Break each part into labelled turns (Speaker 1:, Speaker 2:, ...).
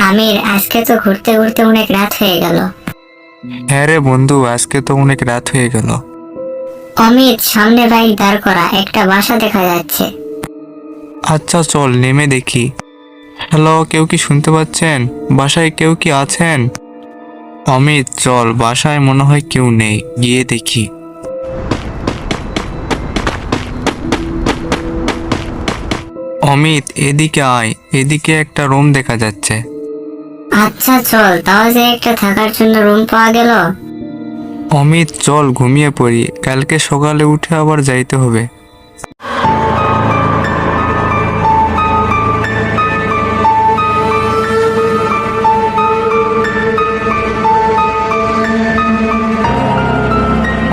Speaker 1: আমির, আজকে তো ঘুরতে ঘুরতে অনেক রাত হয়ে গেল।
Speaker 2: হ্যাঁ রে বন্ধু, আজকে তো অনেক রাত হয়ে গেল।
Speaker 1: অমিত, সামনে বাইক দাঁড় করা, একটা বাসা দেখা যাচ্ছে।
Speaker 2: আচ্ছা চল নেমে দেখি। হ্যালো, কেউ কি শুনতে পাচ্ছেন? বাসায় কেউ কি আছেন? অমিত চল, বাসায় মনে হয় কেউ নেই, গিয়ে দেখি। অমিত এদিকে আয়, এদিকে একটা রুম দেখা যাচ্ছে।
Speaker 1: আচ্ছা চল, তাও যে একটা থাকার জন্য রুম পাওয়া গেল।
Speaker 2: অমিত চল ঘুমিয়ে পড়ি, কালকে সকালে উঠে আবার যাইতে হবে।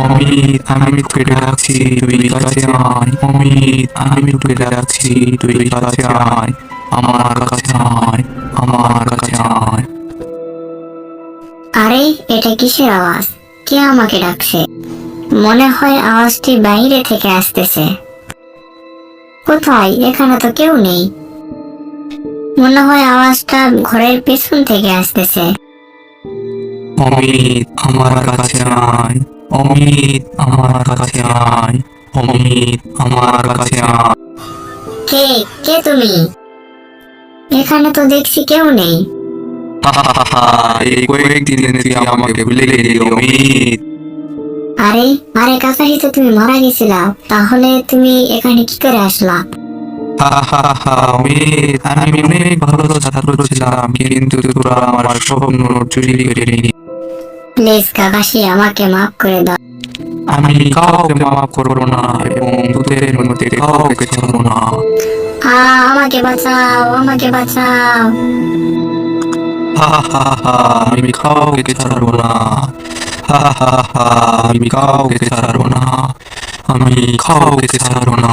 Speaker 2: অমিত আমি তোকে ডাকছি, তুই কাছে আয়। অমিত আমি তোকে ডাকছি, তুই কাছে আয়। আমার কাছে আয়, আমার কাছে আয়।
Speaker 1: আরে, এটা কিসের আওয়াজ? কে আমাকে ডাকছে? মনে হয় আওয়াজটি বাইরে থেকে আসতেছে। কোথায়? এখানে তো কেউ নেই। মনে হয় আওয়াজটা ঘরের পেছন থেকে আসতেছে।
Speaker 2: অমিত আমার কাছে আয়। অমিত আমার কাছে আয়। অমিত আমার কাছে আয়।
Speaker 1: কে? কে তুমি? এখানে তো দেখছি কেউ নেই।
Speaker 2: এই কয়েকদিন তুই আমাকে ভুলে গেলি অমিত।
Speaker 1: আরে আরে কাকাহি, তো তুমি মারা গেছিলা, তাহলে তুমি এখানে কি করে আসলা?
Speaker 2: অমিত আমি অনেক ভালো ছাত্র ছিলাম, কিন্তু তোরা আমার স্বপ্ন চুরি করে নিলি।
Speaker 1: প্লিজ কাকাশি, আমাকে মাফ করে দাও।
Speaker 2: আমি কাউকে মাফ করবো না এবং তোদের মধ্যে কাউকে ছাড়বো না।
Speaker 1: আমাকে বাঁচাও, আমাকে বাঁচাও।
Speaker 2: আমি কাউকে ছাড়বো না। আমি কাউকে ছাড়বো না। আমি কাউকে ছাড়বো না।